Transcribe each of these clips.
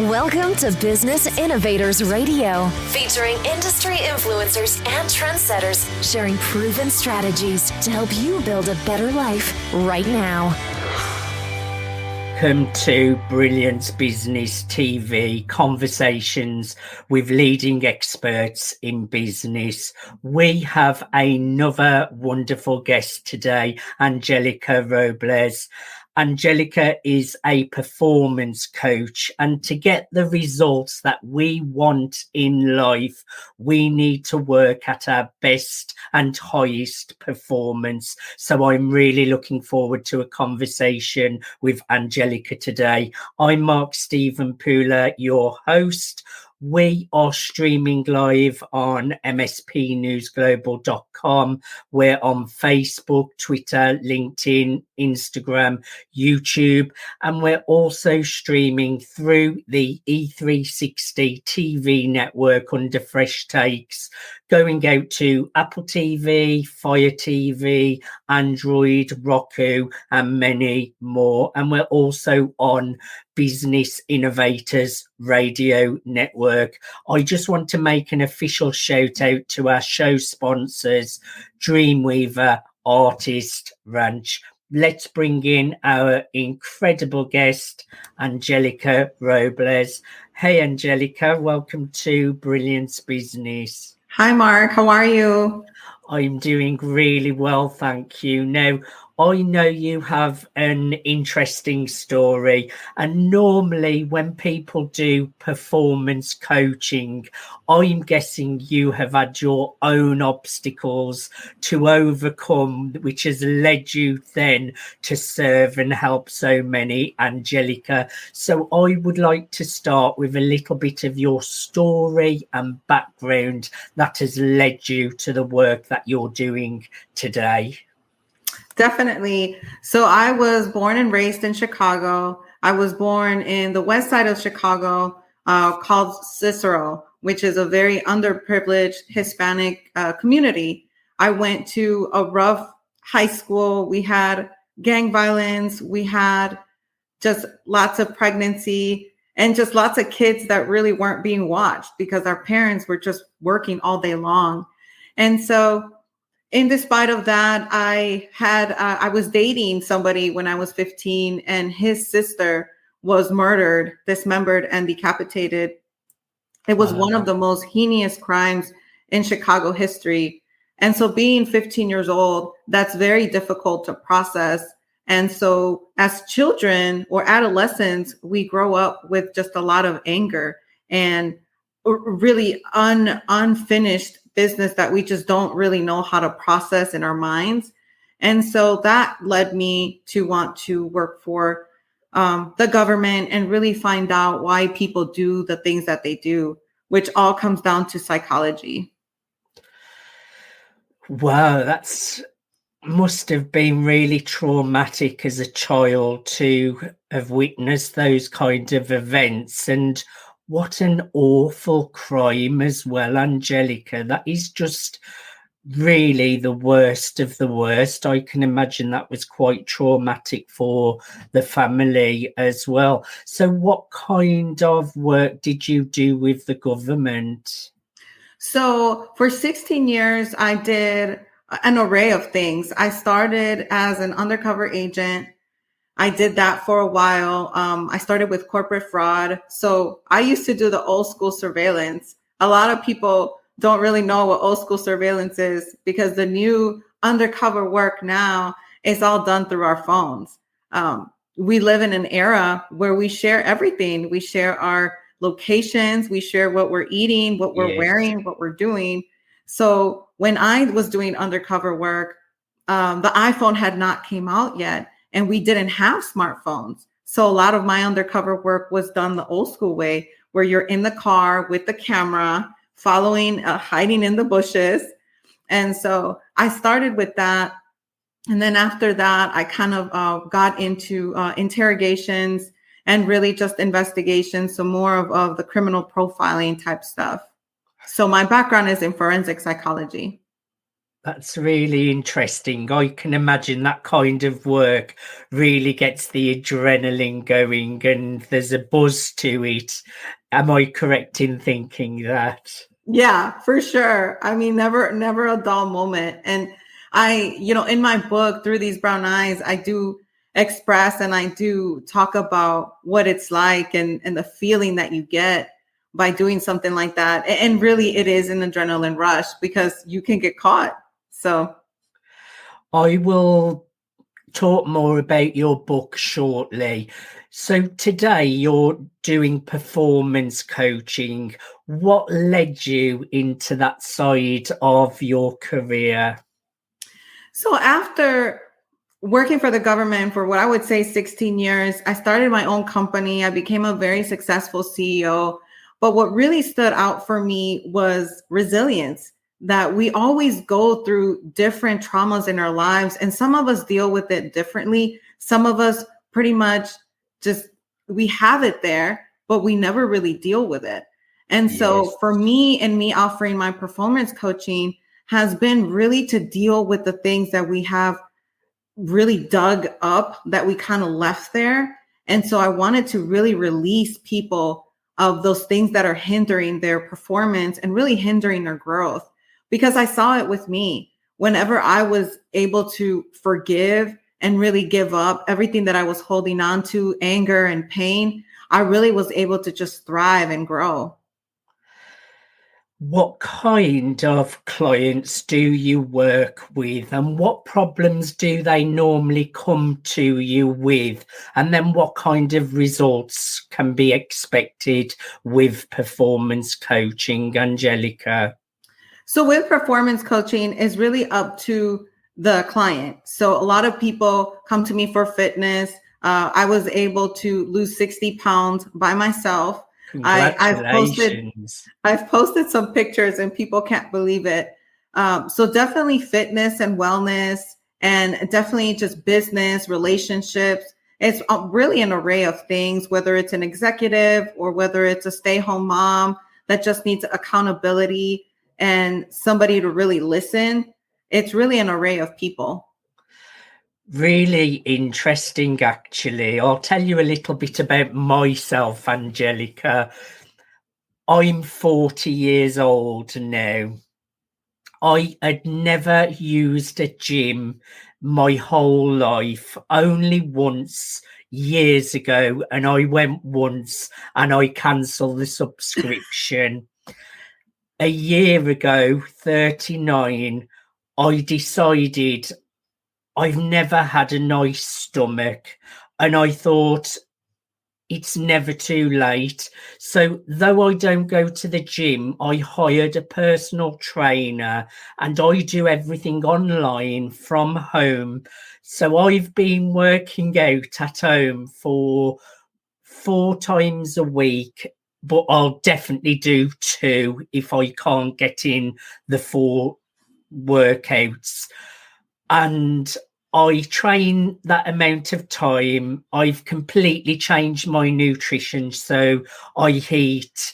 Welcome to Business Innovators Radio, featuring industry influencers and trendsetters sharing proven strategies to help you build a better life right now. Welcome to Brilliant Business TV, conversations with leading experts in business. We have another wonderful guest today, Angelica Robles. Angelica is a performance coach, and to get the results that we want in life, we need to work at our best and highest performance. So I'm really looking forward to a conversation with Angelica today. I'm Mark Stephen Pooler, your host. We are streaming live on mspnewsglobal.com. We're on Facebook, Twitter, LinkedIn, Instagram, YouTube, and we're also streaming through the E360 TV network under Fresh Takes, going out to Apple TV, Fire TV, Android, Roku, and many more. And we're also on Business Innovators Radio Network. I just want to make an official shout out to our show sponsors, Dreamweaver Artist Ranch. Let's bring in our incredible guest, Angelica Robles. Hey, Angelica, welcome to Brilliance Business. Hi, Mark. How are you? I'm doing really well, thank you. Now, I know you have an interesting story, and normally when people do performance coaching, I'm guessing you have had your own obstacles to overcome, which has led you then to serve and help so many, Angelica. So I would like to start with a little bit of your story and background that has led you to the work that you're doing today. Definitely. So I was born and raised in Chicago. I was born in the west side of Chicago, called Cicero, which is a very underprivileged Hispanic community. I went to a rough high school. We had gang violence. We had just lots of pregnancy and just lots of kids that really weren't being watched because our parents were just working all day long. And so in despite of that, I was dating somebody when I was 15, and his sister was murdered, dismembered, and decapitated. It was one of the most heinous crimes in Chicago history. And so being 15 years old, that's very difficult to process. And so as children or adolescents, we grow up with just a lot of anger and really unfinished business that we just don't really know how to process in our minds. And so that led me to want to work for the government and really find out why people do the things that they do, which all comes down to psychology. Wow, that's must have been really traumatic as a child to have witnessed those kind of events. And what an awful crime as well, Angelica. That is just really the worst of the worst. I can imagine that was quite traumatic for the family as well. So what kind of work did you do with the government? So for 16 years, I did an array of things. I started as an undercover agent. I did that for a while. I started with corporate fraud. So I used to do the old school surveillance. A lot of people don't really know what old school surveillance is because the new undercover work now is all done through our phones. We live in an era where we share everything. We share our locations. We share what we're eating, what we're wearing, what we're doing. So when I was doing undercover work, the iPhone had not came out yet. And we didn't have smartphones. So a lot of my undercover work was done the old school way, where you're in the car with the camera, following, hiding in the bushes. And so I started with that. And then after that, I kind of got into interrogations and really just investigations. So more of the criminal profiling type stuff. So my background is in forensic psychology. That's really interesting. I can imagine that kind of work really gets the adrenaline going and there's a buzz to it. Am I correct in thinking that? Yeah, for sure. I mean, never a dull moment. And in my book, Through These Brown Eyes, I do express and I do talk about what it's like and the feeling that you get by doing something like that. And really, it is an adrenaline rush because you can get caught. So, I will talk more about your book shortly. So today you're doing performance coaching. What led you into that side of your career? so after working for the government for what I would say 16 years, I started my own company. I became a very successful CEO. But what really stood out for me was resilience, that we always go through different traumas in our lives, and some of us deal with it differently. Some of us pretty much just, we have it there, but we never really deal with it. And Yes. so for me and me offering my performance coaching has been really to deal with the things that we have really dug up, that we kind of left there. And so I wanted to really release people of those things that are hindering their performance and really hindering their growth. Because I saw it with me. Whenever I was able to forgive and really give up everything that I was holding on to, anger and pain, I really was able to just thrive and grow. What kind of clients do you work with, and what problems do they normally come to you with? And then what kind of results can be expected with performance coaching, Angelica? So with performance coaching is really up to the client. So a lot of people come to me for fitness. I was able to lose 60 pounds by myself. I've posted Congratulations. some pictures and people can't believe it. So definitely fitness and wellness, and definitely just business, relationships. It's really an array of things, whether it's an executive or whether it's a stay-home mom that just needs accountability and somebody to really listen. It's really an array of people. Really interesting, actually. I'll tell you a little bit about myself, Angelica. I'm 40 years old now. I had never used a gym my whole life, only once years ago, and I went once and I cancelled the subscription. A year ago, 39, I decided I've never had a nice stomach, and I thought it's never too late. So, though I don't go to the gym, I hired a personal trainer and I do everything online from home. So, I've been working out at home for 4 times a week, but I'll definitely do 2 if I can't get in the 4 workouts. And I train that amount of time. I've completely changed my nutrition. So I eat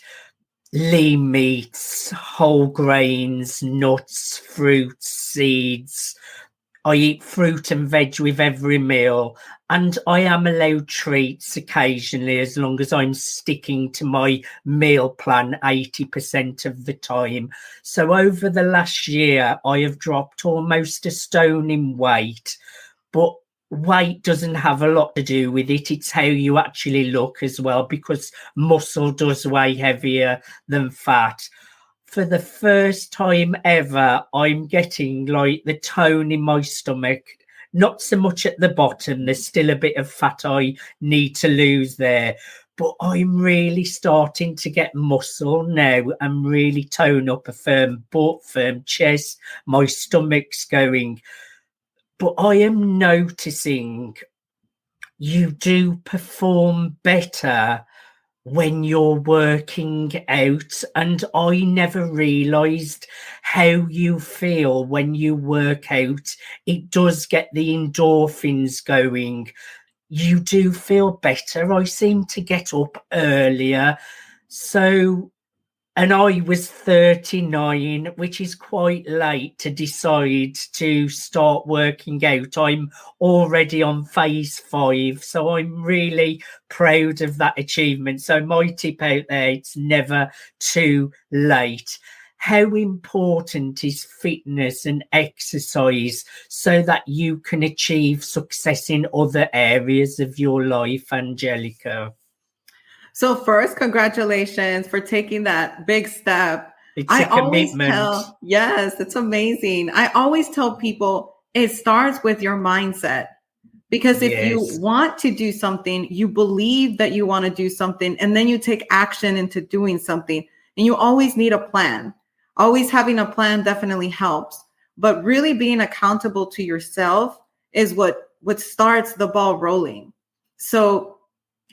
lean meats, whole grains, nuts, fruits, seeds. I eat fruit and veg with every meal, and I am allowed treats occasionally as long as I'm sticking to my meal plan 80% of the time. So over the last year, I have dropped almost a stone in weight, but weight doesn't have a lot to do with it. It's how you actually look as well, because muscle does weigh heavier than fat. For the first time ever, I'm getting like the tone in my stomach, not so much at the bottom. There's still a bit of fat I need to lose there, but I'm really starting to get muscle now and really tone up a firm butt, firm chest. My stomach's going. But I am noticing you do perform better when you're working out, and I never realized how you feel when you work out. It does get the endorphins going. You do feel better. I seem to get up earlier. So And I was 39, which is quite late to decide to start working out. I'm already on phase 5, so I'm really proud of that achievement. So my tip out there, it's never too late. How important is fitness and exercise so that you can achieve success in other areas of your life, Angelica? So first, congratulations for taking that big step. It's a commitment. Yes, it's amazing. I always tell people it starts with your mindset. Because if you want to do something, you believe that you want to do something, and then you take action into doing something. And you always need a plan. Always having a plan definitely helps. But really being accountable to yourself is what starts the ball rolling. So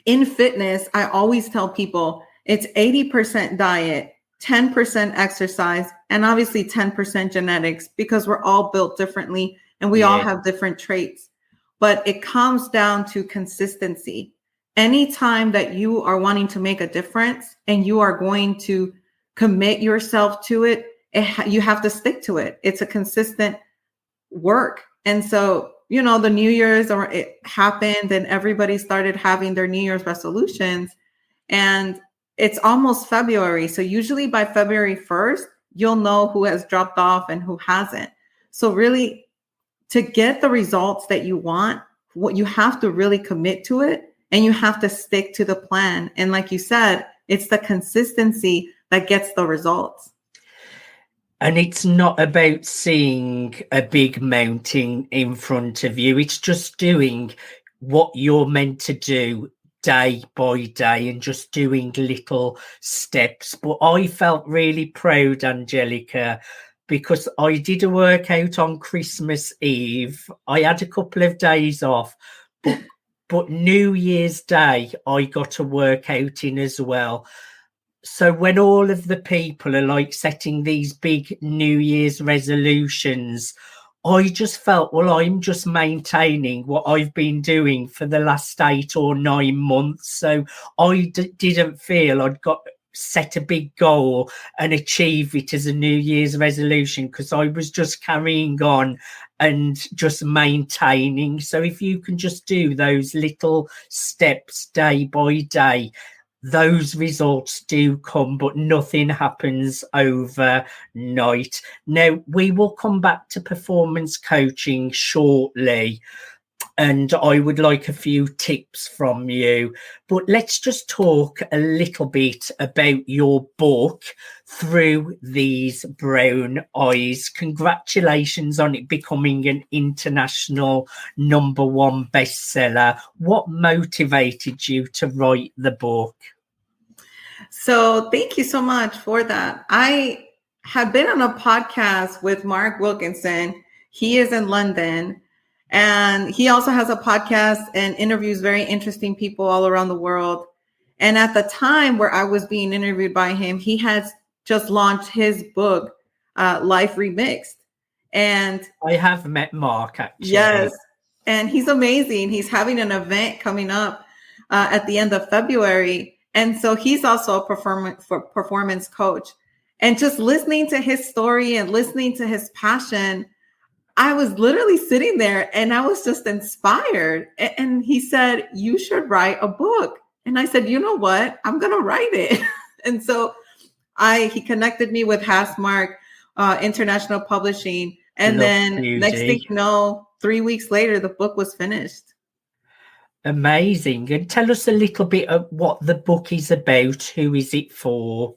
in fitness, I always tell people it's 80% diet, 10% exercise, and obviously 10% genetics, because we're all built differently and we all have different traits. But it comes down to consistency. Anytime that you are wanting to make a difference and you are going to commit yourself to it, you have to stick to it. It's a consistent work. And so, the New Year's it happened and everybody started having their New Year's resolutions, and it's almost February. So usually by February 1st, you'll know who has dropped off and who hasn't. So really, to get the results that you want, what you have to really commit to it, and you have to stick to the plan. And like you said, it's the consistency that gets the results. And it's not about seeing a big mountain in front of you. It's just doing what you're meant to do day by day and just doing little steps. But I felt really proud, Angelica, because I did a workout on Christmas Eve. I had a couple of days off, but New Year's Day, I got a workout in as well. So when all of the people are like setting these big New Year's resolutions, I just felt, well, I'm just maintaining what I've been doing for the last 8 or 9 months. So I didn't feel I'd got set a big goal and achieve it as a New Year's resolution, because I was just carrying on and just maintaining. So if you can just do those little steps day by day, those results do come, but nothing happens overnight. Now, we will come back to performance coaching shortly, and I would like a few tips from you. But let's just talk a little bit about your book, Through These Brown Eyes. Congratulations on it becoming an international #1 bestseller. What motivated you to write the book? So thank you so much for that. I have been on a podcast with Mark Wilkinson. He is in London, and he also has a podcast and interviews very interesting people all around the world. And at the time where I was being interviewed by him, he has just launched his book, Life Remixed. And I have met Mark, actually. Yes. And he's amazing. He's having an event coming up at the end of February. And so he's also a performance coach. And just listening to his story and listening to his passion, I was literally sitting there and I was just inspired. And he said, you should write a book. And I said, you know what? I'm going to write it. And so he connected me with Housemark International Publishing. And then next thing you know, 3 weeks later, the book was finished. Amazing. And tell us a little bit of what the book is about. Who is it for?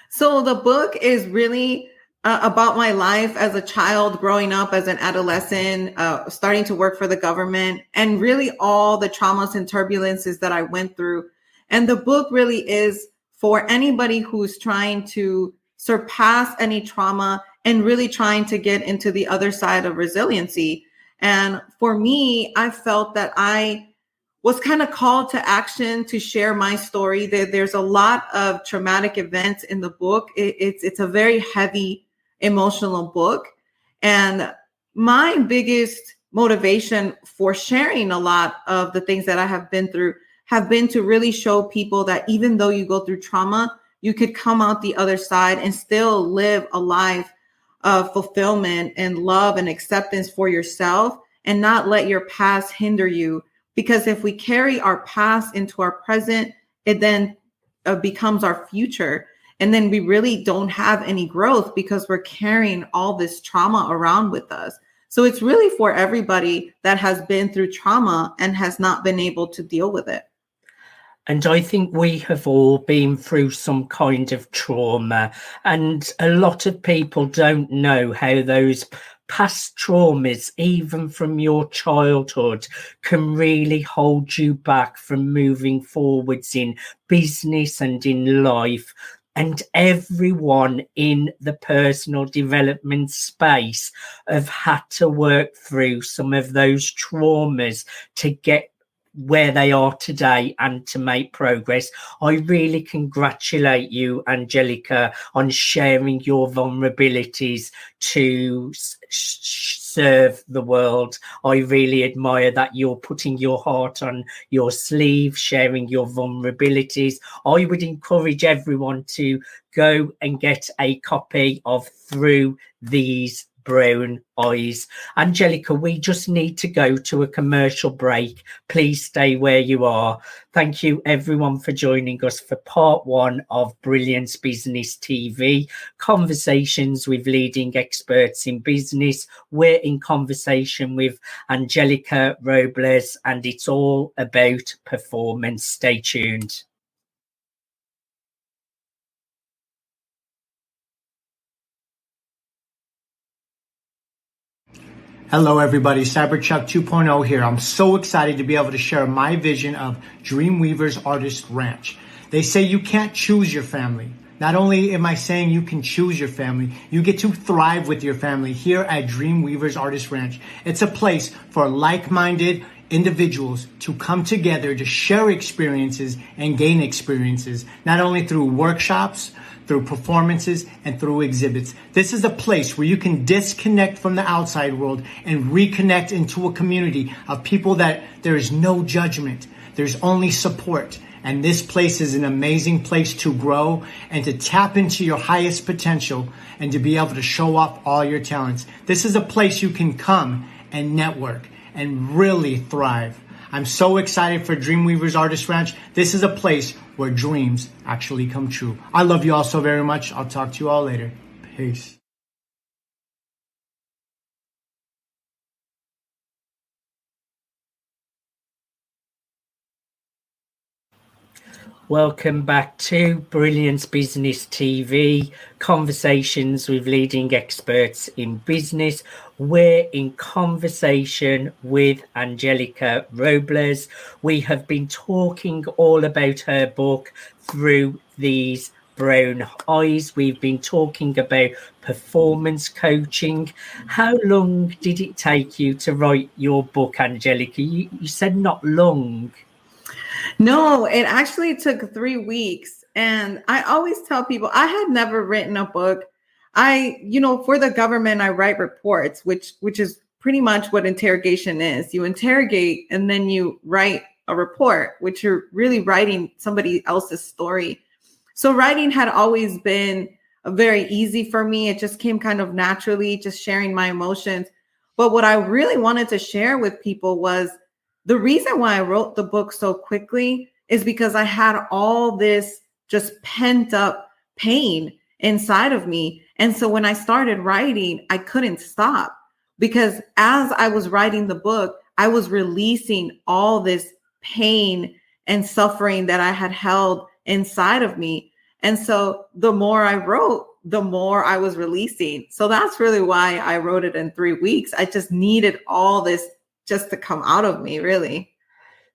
So the book is really about my life as a child, growing up as an adolescent, starting to work for the government, and really all the traumas and turbulences that I went through. And the book really is for anybody who's trying to surpass any trauma and really trying to get into the other side of resiliency. And for me, I felt that I was kind of called to action to share my story. There's a lot of traumatic events in the book. It's a very heavy emotional book. And my biggest motivation for sharing a lot of the things that I have been through have been to really show people that even though you go through trauma, you could come out the other side and still live a life of fulfillment and love and acceptance for yourself, and not let your past hinder you. Because if we carry our past into our present, it then becomes our future. And then we really don't have any growth because we're carrying all this trauma around with us. So it's really for everybody that has been through trauma and has not been able to deal with it. And I think we have all been through some kind of trauma, and a lot of people don't know how those past traumas, even from your childhood, can really hold you back from moving forwards in business and in life. And everyone in the personal development space have had to work through some of those traumas to get where they are today and to make progress. I really congratulate you, Angelica, on sharing your vulnerabilities to serve the world. I really admire that you're putting your heart on your sleeve, sharing your vulnerabilities. I would encourage everyone to go and get a copy of Through These Brown Eyes. Angelica, we just need to go to a commercial break. Please stay where you are. Thank you everyone for joining us for part 1 of Brilliance Business TV, conversations with leading experts in business. We're in conversation with Angelica Robles, and it's all about performance. Stay tuned. Hello everybody, Cyberchuck 2.0 here. I'm so excited to be able to share my vision of Dreamweavers Artist Ranch. They say you can't choose your family. Not only am I saying you can choose your family, you get to thrive with your family here at Dreamweavers Artist Ranch. It's a place for like-minded individuals to come together to share experiences and gain experiences, not only through workshops, through performances, and through exhibits. This is a place where you can disconnect from the outside world and reconnect into a community of people that there is no judgment. There's only support. And this place is an amazing place to grow and to tap into your highest potential and to be able to show off all your talents. This is a place you can come and network and really thrive. I'm so excited for Dreamweavers Artist Ranch. This is a place where dreams actually come true. I love you all so very much. I'll talk to you all later. Peace. Welcome back to Brilliance Business TV, conversations with leading experts in business. We're in conversation with Angelica Robles. We have been talking all about her book, Through These Brown Eyes. We've been talking about performance coaching. How long did it take you to write your book, Angelica? You said not long. No, it actually took 3 weeks. And I always tell people I had never written a book. For the government, I write reports, which is pretty much what interrogation is. You interrogate and then you write a report, which you're really writing somebody else's story. So writing had always been very easy for me. It just came kind of naturally, just sharing my emotions. But what I really wanted to share with people was the reason why I wrote the book so quickly is because I had all this just pent up pain inside of me. And so when I started writing, I couldn't stop, because as I was writing the book, I was releasing all this pain and suffering that I had held inside of me. And so the more I wrote, the more I was releasing. So that's really why I wrote it in 3 weeks. I just needed all this just to come out of me, really.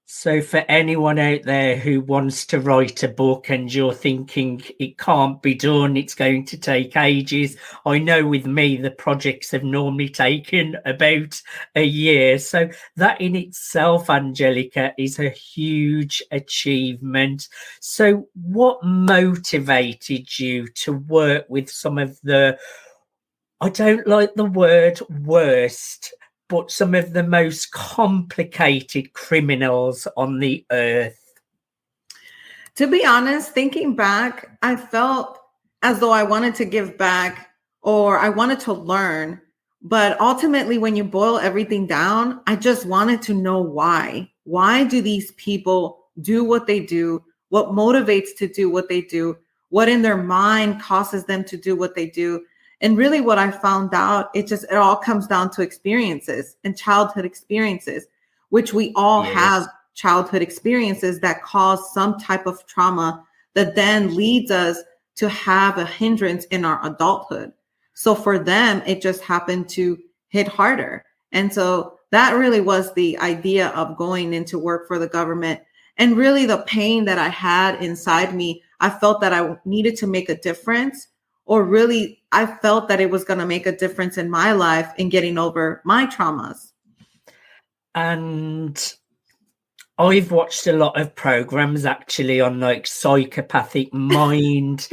So for anyone out there who wants to write a book and you're thinking it can't be done, it's going to take ages. I know with me, the projects have normally taken about a year. So that in itself, Angelica, is a huge achievement. So what motivated you to work with some of the, I don't like the word worst, but some of the most complicated criminals on the earth? To be honest, thinking back, I felt as though I wanted to give back or I wanted to learn. But ultimately, when you boil everything down, I just wanted to know why. Why do these people do what they do? What motivates to do what they do? What in their mind causes them to do what they do? And really what I found out, it all comes down to experiences and childhood experiences, which we all have childhood experiences that cause some type of trauma that then leads us to have a hindrance in our adulthood. So for them, it just happened to hit harder. And so that really was the idea of going into work for the government. And really the pain that I had inside me, I felt that I needed to make a difference, or really I felt that it was going to make a difference in my life in getting over my traumas. And I've watched a lot of programs actually on like psychopathic mind.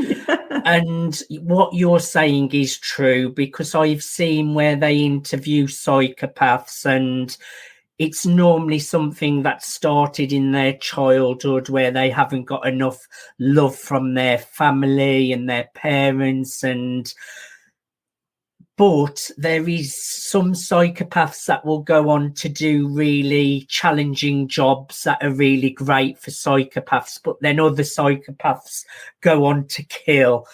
And what you're saying is true, because I've seen where they interview psychopaths and it's normally something that started in their childhood where they haven't got enough love from their family and their parents. But there is some psychopaths that will go on to do really challenging jobs that are really great for psychopaths, but then other psychopaths go on to kill.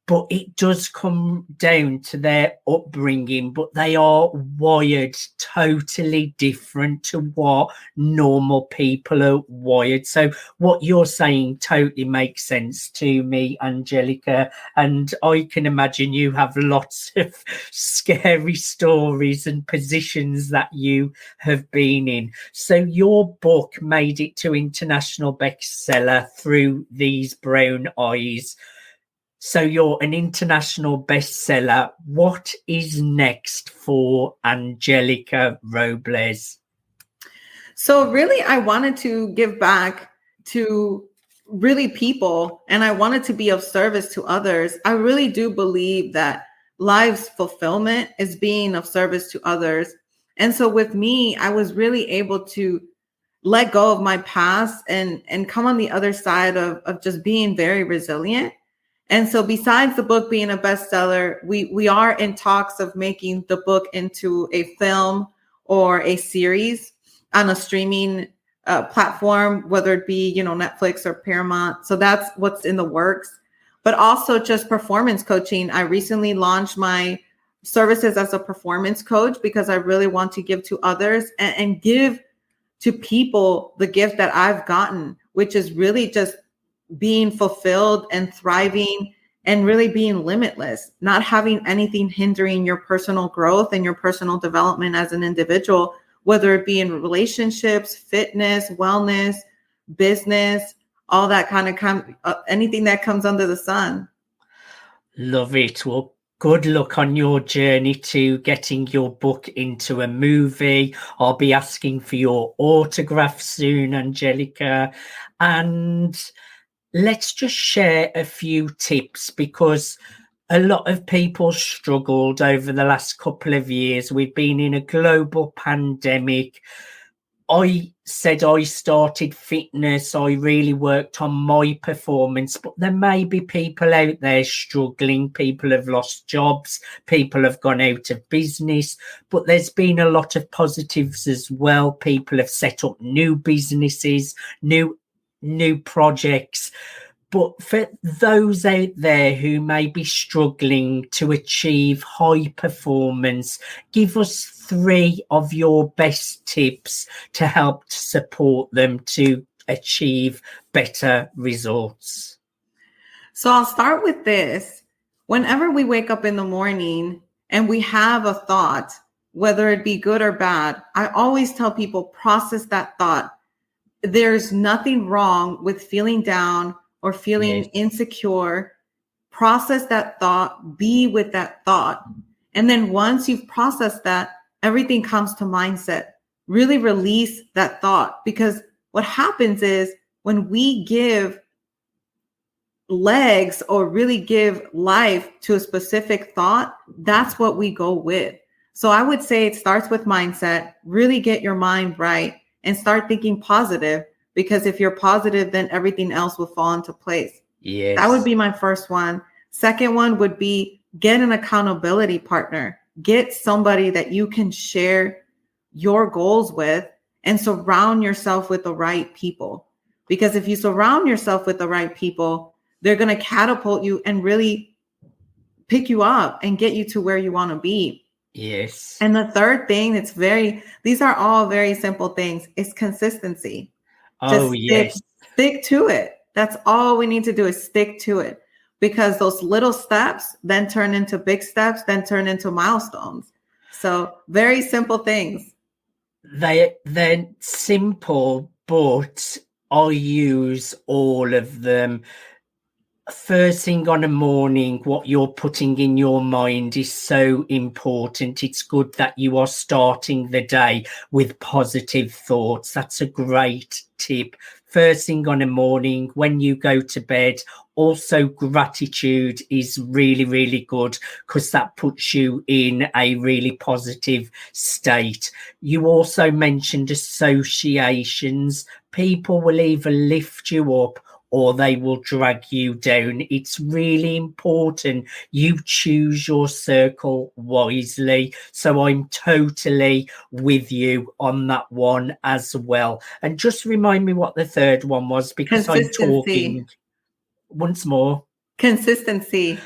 But it does come down to their upbringing, but they are wired totally different to what normal people are wired. So what you're saying totally makes sense to me, Angelica. And I can imagine you have lots of scary stories and positions that you have been in. So your book made it to international bestseller through These Brown Eyes. So you're an international bestseller. What is next for Angelica Robles? So really, I wanted to give back to really people, and I wanted to be of service to others. I really do believe that life's fulfillment is being of service to others. And so with me, I was really able to let go of my past and come on the other side of just being very resilient. And so besides the book being a bestseller, we are in talks of making the book into a film or a series on a streaming platform, whether it be, Netflix or Paramount. So that's what's in the works. But also just performance coaching. I recently launched my services as a performance coach because I really want to give to others and give to people the gift that I've gotten, which is really just being fulfilled and thriving and really being limitless, not having anything hindering your personal growth and your personal development as an individual, whether it be in relationships, fitness, wellness, business, all that kind of anything that comes under the sun. Love it. Well, good luck on your journey to getting your book into a movie. I'll be asking for your autograph soon, Angelica. And let's just share a few tips, because a lot of people struggled over the last couple of years. We've been in a global pandemic. I said I started fitness. I really worked on my performance, but there may be people out there struggling. People have lost jobs. People have gone out of business, but there's been a lot of positives as well. People have set up new businesses, new projects. But for those out there who may be struggling to achieve high performance, give us 3 of your best tips to help to support them to achieve better results. So I'll start with this. Whenever we wake up in the morning and we have a thought, whether it be good or bad, I always tell people, process that thought. There's nothing wrong with feeling down or feeling insecure. Process that thought, be with that thought. And then once you've processed that, everything comes to mindset. Really release that thought, because what happens is when we give legs or really give life to a specific thought, that's what we go with. So I would say it starts with mindset. Really get your mind right and start thinking positive, because if you're positive, then everything else will fall into place. Yes. That would be my first one. Second one would be get an accountability partner. Get somebody that you can share your goals with and surround yourself with the right people. Because if you surround yourself with the right people, they're going to catapult you and really pick you up and get you to where you want to be. Yes. And the third thing, these are all very simple things, is consistency. Oh, yes. Stick to it. That's all we need to do is stick to it, because those little steps then turn into big steps, then turn into milestones. So very simple things. They're simple, but I use all of them. First thing on a morning, what you're putting in your mind is so important. It's good that you are starting the day with positive thoughts. That's a great tip. First thing on a morning, when you go to bed, also gratitude is really, really good, because that puts you in a really positive state. You also mentioned associations. People will either lift you up or they will drag you down. It's really important you choose your circle wisely. So I'm totally with you on that one as well. And just remind me what the third one was, because I'm talking once more. Consistency.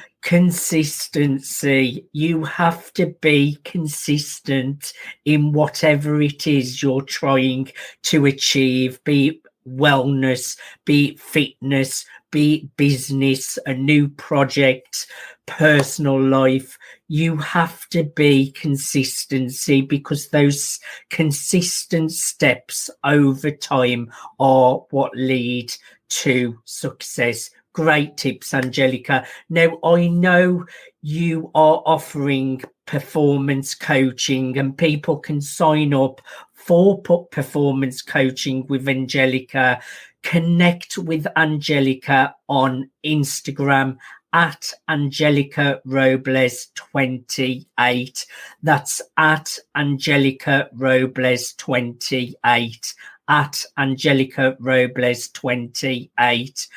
You have to be consistent in whatever it is you're trying to achieve, be it wellness, be it fitness, be it business, a new project, personal life. You have to be consistency, because those consistent steps over time are what lead to success. Great tips, Angelica. Now, I know you are offering performance coaching, and people can sign up for performance coaching with Angelica. Connect with Angelica on Instagram at Angelica Robles 28. That's at Angelica Robles 28. At Angelica Robles 28.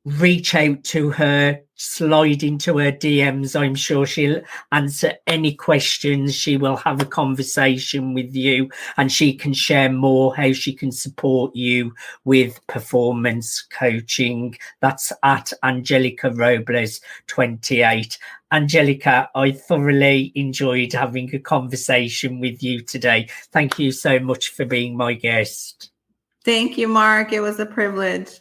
Reach out to her, slide into her DMs. I'm sure she'll answer any questions. She will have a conversation with you, and she can share more how she can support you with performance coaching. That's at Angelica Robles 28. Angelica, I thoroughly enjoyed having a conversation with you today. Thank you so much for being my guest. Thank you, Mark. It was a privilege.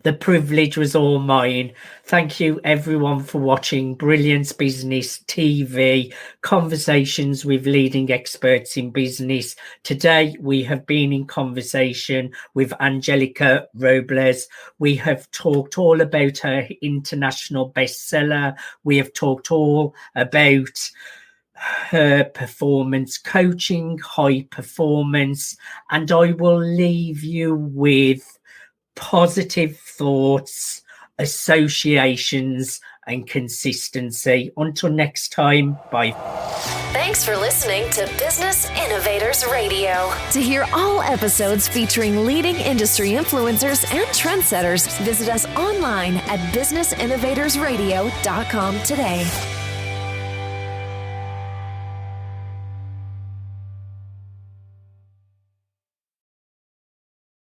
The privilege was all mine. Thank you, everyone, for watching Brilliance Business TV, conversations with leading experts in business. Today, we have been in conversation with Angelica Robles. We have talked all about her international bestseller. We have talked all about her performance coaching, high performance, and I will leave you with positive thoughts, associations, and consistency. Until next time, bye. Thanks for listening to Business Innovators Radio. To hear all episodes featuring leading industry influencers and trendsetters, visit us online at businessinnovatorsradio.com today.